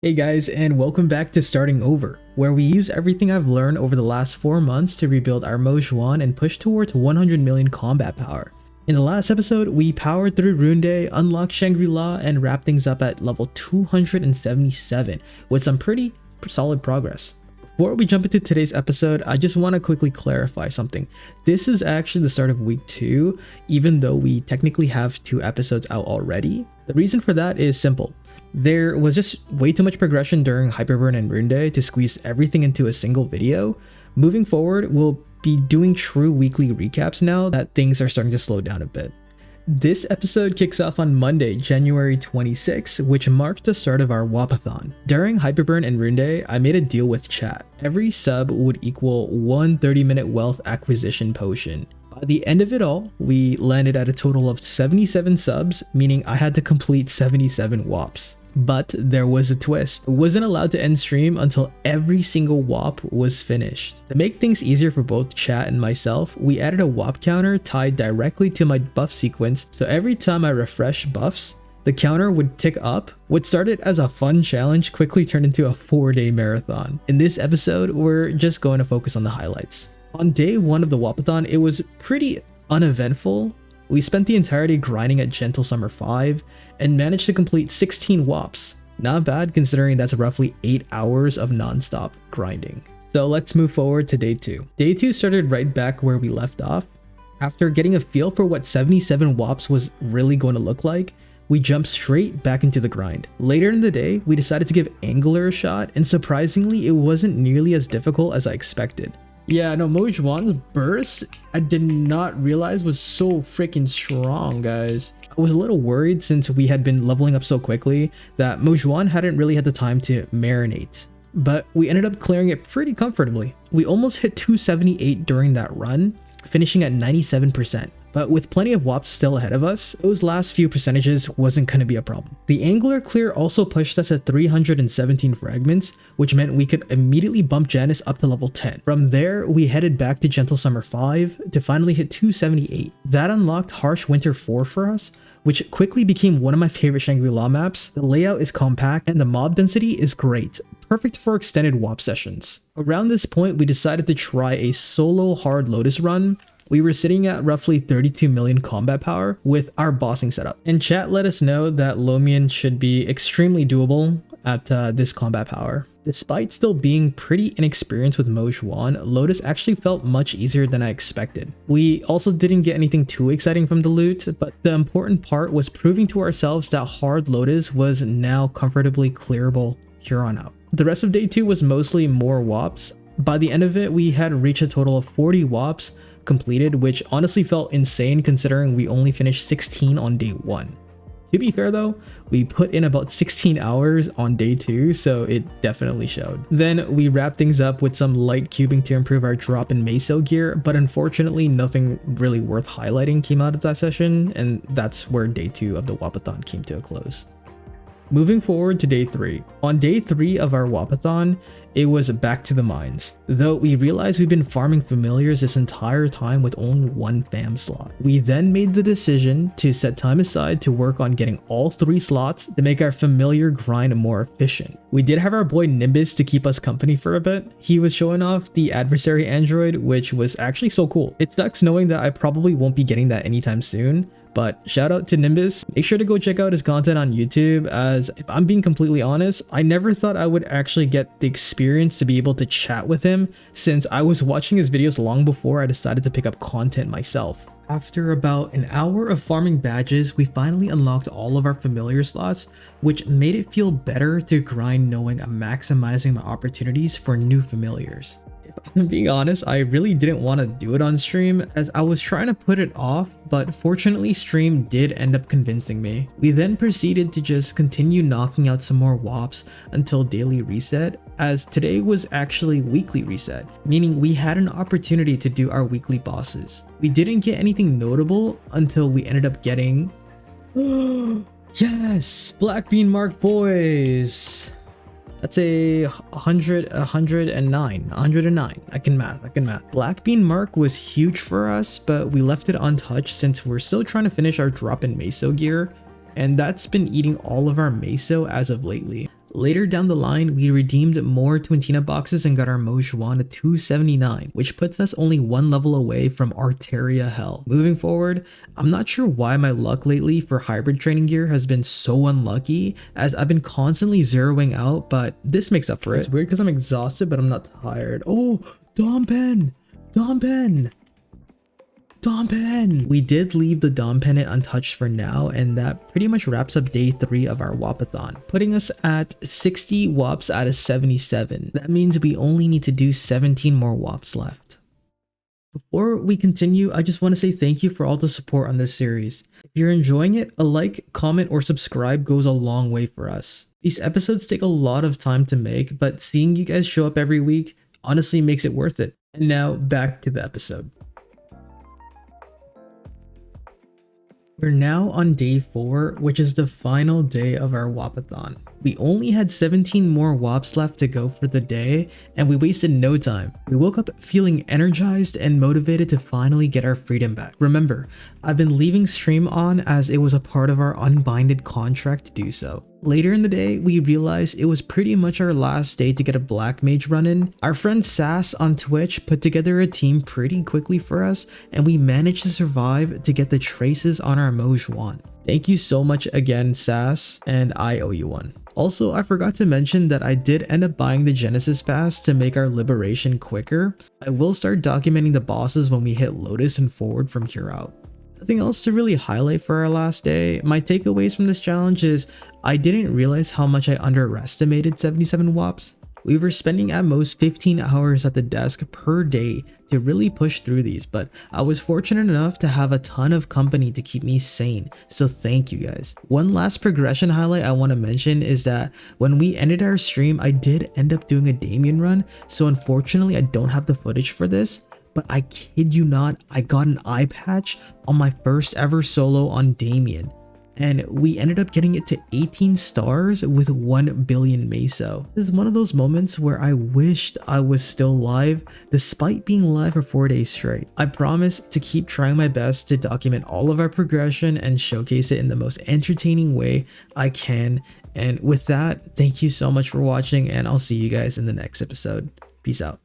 Hey guys, and welcome back to Starting Over, where we use everything I've learned over the last 4 months to rebuild our Mojwan and push towards 100 million combat power. In the last episode, we powered through Rune Day, unlocked Shangri-La, and wrapped things up at level 277 with some pretty solid progress. Before we jump into today's episode, I just want to quickly clarify something. This is actually the start of week 2, even though we technically have 2 episodes out already. The reason for that is simple. There was just way too much progression during Hyperburn and Rune Day to squeeze everything into a single video. Moving forward, we'll be doing true weekly recaps now that things are starting to slow down a bit. This episode kicks off on Monday, January 26, which marked the start of our Wapathon. During Hyperburn and Rune Day, I made a deal with chat. Every sub would equal one 30-minute wealth acquisition potion. By the end of it all, we landed at a total of 77 subs, meaning I had to complete 77 WAPs. But there was a twist. I wasn't allowed to end stream until every single WAP was finished. To make things easier for both chat and myself, we added a WAP counter tied directly to my buff sequence, so every time I refresh buffs, the counter would tick up. What started as a fun challenge quickly turned into a 4-day marathon. In this episode, we're just going to focus on the highlights. On day 1 of the Wapathon, it was pretty uneventful. We spent the entirety grinding at Gentle Summer 5 and managed to complete 16 WAPs. Not bad considering that's roughly 8 hours of non-stop grinding. So let's move forward to day 2. Day 2 started right back where we left off. After getting a feel for what 77 WAPs was really going to look like, we jumped straight back into the grind. Later in the day, we decided to give Angler a shot, and surprisingly, it wasn't nearly as difficult as I expected. Yeah, no, Mojwan's burst, I did not realize was so freaking strong, guys. I was a little worried since we had been leveling up so quickly that Mojwan hadn't really had the time to marinate. But we ended up clearing it pretty comfortably. We almost hit 278 during that run, finishing at 97%. But with plenty of WAPs still ahead of us, those last few percentages wasn't going to be a problem. The Angler clear also pushed us at 317 fragments, which meant we could immediately bump Janice up to level 10. From there, we headed back to Gentle Summer 5 to finally hit 278. That unlocked Harsh Winter 4 for us, which quickly became one of my favorite Shangri-La maps. The layout is compact and the mob density is great, perfect for extended WAP sessions. Around this point, we decided to try a solo hard Lotus run. We were sitting at roughly 32 million combat power with our bossing setup. And chat let us know that Lomian should be extremely doable at this combat power. Despite still being pretty inexperienced with Mojwan, Lotus actually felt much easier than I expected. We also didn't get anything too exciting from the loot, but the important part was proving to ourselves that hard Lotus was now comfortably clearable here on out. The rest of day 2 was mostly more WAPs. By the end of it, we had reached a total of 40 WAPs completed, which honestly felt insane considering we only finished 16 on day 1. To be fair though, we put in about 16 hours on day 2, so it definitely showed. Then we wrapped things up with some light cubing to improve our drop and meso gear, but unfortunately nothing really worth highlighting came out of that session, and that's where day 2 of the Wapathon came to a close. Moving forward to day 3. On day 3 of our Wapathon, it was back to the mines. Though we realized we've been farming familiars this entire time with only 1 fam slot. We then made the decision to set time aside to work on getting all 3 slots to make our familiar grind more efficient. We did have our boy Nimbus to keep us company for a bit. He was showing off the adversary android, which was actually so cool. It sucks knowing that I probably won't be getting that anytime soon. But shout out to Nimbus. Make sure to go check out his content on YouTube, as if I'm being completely honest, I never thought I would actually get the experience to be able to chat with him, since I was watching his videos long before I decided to pick up content myself. After about an hour of farming badges, we finally unlocked all of our familiar slots, which made it feel better to grind knowing I'm maximizing my opportunities for new familiars. If I'm being honest, I really didn't want to do it on stream as I was trying to put it off, but fortunately stream did end up convincing me. We then proceeded to just continue knocking out some more WAPs until daily reset, as today was actually weekly reset, meaning we had an opportunity to do our weekly bosses. We didn't get anything notable until we ended up getting yes, Black Bean Mark boys. That's a 109. I can math. Black Bean Mark was huge for us, but we left it untouched since we're still trying to finish our drop in meso gear, and that's been eating all of our meso as of lately. Later down the line, we redeemed more Twintina boxes and got our Moj 1 to 279, which puts us only one level away from Arteria Hell. Moving forward, I'm not sure why my luck lately for hybrid training gear has been so unlucky, as I've been constantly zeroing out, but this makes up for it. It's weird because I'm exhausted, but I'm not tired. Oh, Dom Pen! Dom Pen! Dom Pen! We did leave the Dom Pennant untouched for now, and that pretty much wraps up day 3 of our Wapathon, putting us at 60 Wops out of 77. That means we only need to do 17 more Wops left. Before we continue, I just want to say thank you for all the support on this series. If you're enjoying it, a like, comment, or subscribe goes a long way for us. These episodes take a lot of time to make, but seeing you guys show up every week honestly makes it worth it. And now back to the episode. We're now on day 4, which is the final day of our Wapathon. We only had 17 more Wops left to go for the day, and we wasted no time. We woke up feeling energized and motivated to finally get our freedom back. Remember, I've been leaving stream on as it was a part of our unbinded contract to do so. Later in the day, we realized it was pretty much our last day to get a Black Mage run in. Our friend Sass on Twitch put together a team pretty quickly for us, and we managed to survive to get the traces on our Moj 1. Thank you so much again, Sass, and I owe you one. Also, I forgot to mention that I did end up buying the Genesis Pass to make our liberation quicker. I will start documenting the bosses when we hit Lotus and forward from here out. Nothing else to really highlight for our last day. My takeaways from this challenge is I didn't realize how much I underestimated 77 Wops. We were spending at most 15 hours at the desk per day to really push through these, but I was fortunate enough to have a ton of company to keep me sane, so thank you guys. One last progression highlight I want to mention is that when we ended our stream, I did end up doing a Damien run, so unfortunately I don't have the footage for this, but I kid you not, I got an eye patch on my first ever solo on Damien. And we ended up getting it to 18 stars with 1 billion meso. This is one of those moments where I wished I was still live despite being live for 4 days straight. I promise to keep trying my best to document all of our progression and showcase it in the most entertaining way I can. And with that, thank you so much for watching, and I'll see you guys in the next episode. Peace out.